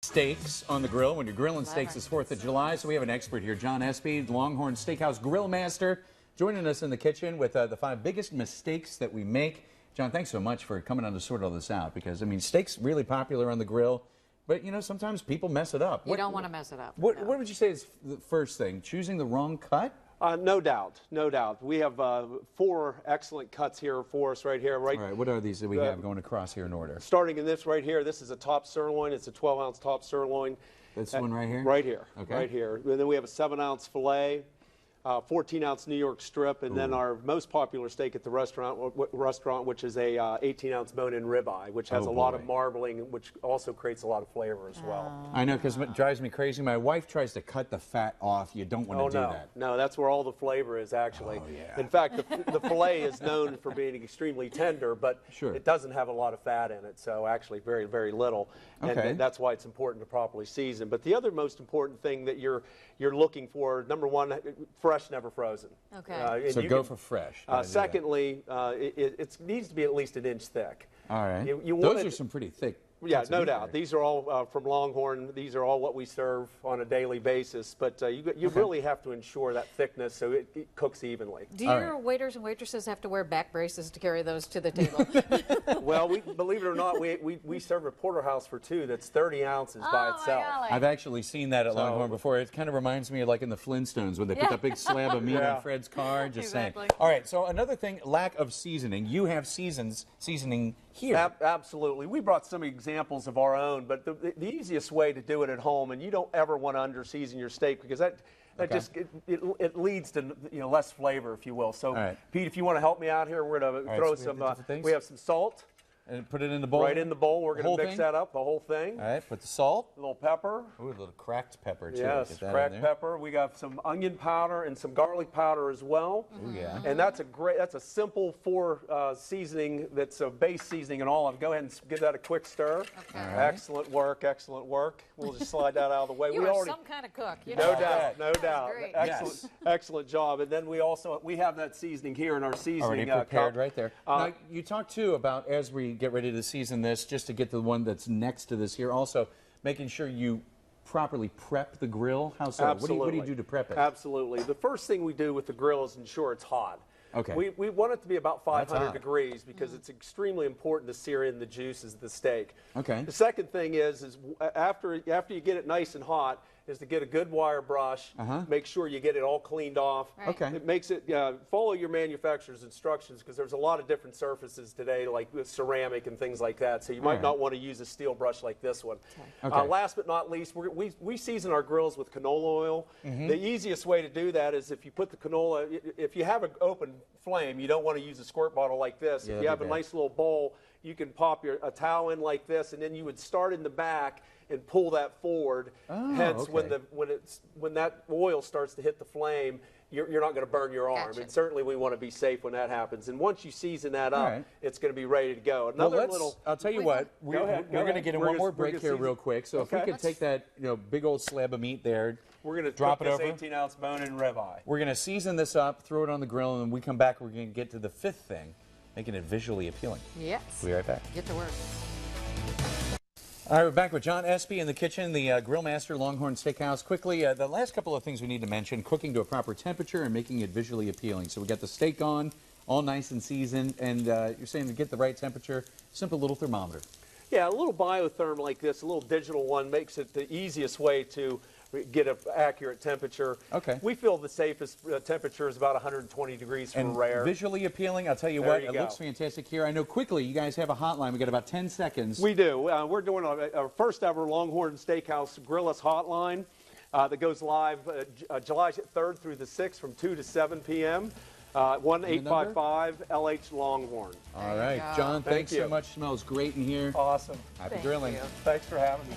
Steaks on the grill when you're grilling steaks this 4th of July. So we have an expert here, John Espy, Longhorn Steakhouse Grill Master, joining us in the kitchen with the 5 biggest mistakes that we make. John, thanks so much for coming on to sort all this out because, I mean, steak's really popular on the grill, but, you know, sometimes people mess it up. You don't want to mess it up. What would you say is the first thing? Choosing the wrong cut? No doubt, no doubt. We have 4 excellent cuts here for us right here. All right, what are these that we have going across here in order? Starting in this right here, this is a top sirloin. It's a 12-ounce top sirloin. This one right here? Right here, okay. Right here. And then we have a 7-ounce filet, 14-ounce New York strip, and then our most popular steak at the restaurant, which is a 18-ounce bone-in ribeye, which has a lot of marbling, which also creates a lot of flavor as well. I know, because it drives me crazy. My wife tries to cut the fat off. You don't want to do that. No, that's where all the flavor is, actually. Oh, yeah. In fact, the filet is known for being extremely tender, but it doesn't have a lot of fat in it, so actually very, very little. Okay. And that's why it's important to properly season. But the other most important thing that you're looking for, number one, fresh, never frozen. Okay. So go for fresh. Secondly, it needs to be at least an inch thick. All right. Those are some pretty thick. Yeah, no doubt. These are all from Longhorn. These are all what we serve on a daily basis. But you really have to ensure that thickness so it cooks evenly. Do your waiters and waitresses have to wear back braces to carry those to the table? Well, believe it or not, we serve a porterhouse for 2 that's 30 ounces by itself. I've actually seen that at Longhorn before. It kind of reminds me of like in the Flintstones when they put that big slab of meat on Fred's car. Just saying. All right, so another thing, lack of seasoning. You have seasoning here. Absolutely. We brought some examples of our own, but the easiest way to do it at home, and you don't ever want to under-season your steak because that just it leads to less flavor, if you will. So, Pete, if you want to help me out here, we're going to throw some. We have some salt. And put it in the bowl? Right in the bowl. We're going to mix that up, the whole thing. All right, put the salt. A little pepper. Ooh, a little cracked pepper, too. Yes, cracked pepper. We got some onion powder and some garlic powder as well. Ooh, yeah. And that's a simple 4 seasoning that's a base seasoning and all. Go ahead and give that a quick stir. Okay. Excellent work, excellent work. We'll just slide that out of the way. You are some kind of cook. No doubt, no doubt. Excellent, excellent job. And then we have that seasoning here in our seasoning already prepared cup. right there. Now, you talked, too, about as we get ready to season this, just to get to the one that's next to this here, also making sure you properly prep the grill. How so? Absolutely. What do you do to prep it? Absolutely. The first thing we do with the grill is ensure it's hot. Okay. We want it to be about 500 degrees because it's extremely important to sear in the juices of the steak. Okay. The second thing is after you get it nice and hot, is to get a good wire brush, make sure you get it all cleaned off. Right. Okay. It makes it, follow your manufacturer's instructions because there's a lot of different surfaces today like ceramic and things like that, so you might not want to use a steel brush like this one. Okay. Last but not least, we season our grills with canola oil. The easiest way to do that is if you put the canola, if you have an open flame, you don't want to use a squirt bottle like this. If you have a nice little bowl, you can pop a towel in like this, and then you would start in the back and pull that forward. Hence, when that oil starts to hit the flame, you're not going to burn your arm. And certainly we want to be safe when that happens. And once you season that up, it's going to be ready to go. I'll tell you what, we're going to get in one more break here real quick. So if we could take that big old slab of meat there, we're going to drop it over. 18-ounce bone-in ribeye. We're going to season this up, throw it on the grill, and when we come back, we're going to get to the 5th thing, making it visually appealing. Yes. We'll be right back. Get to work. All right, we're back with John Espy in the kitchen, the grill master, Longhorn Steakhouse. Quickly, the last couple of things we need to mention, cooking to a proper temperature and making it visually appealing. So we got the steak on, all nice and seasoned, and you're saying to get the right temperature, simple little thermometer. Yeah, a little biotherm like this, a little digital one, makes it the easiest way to get an accurate temperature. Okay. We feel the safest temperature is about 120 degrees for rare. Visually appealing, I'll tell you what, it looks fantastic here. I know quickly you guys have a hotline. We got about 10 seconds. We do. We're doing our first ever Longhorn Steakhouse Grill-Us hotline that goes live July 3rd through the 6th from 2 to 7 p.m. 1-855-LH-Longhorn. All right, John, thanks so much. Smells great in here. Awesome. Happy grilling. Thanks for having me.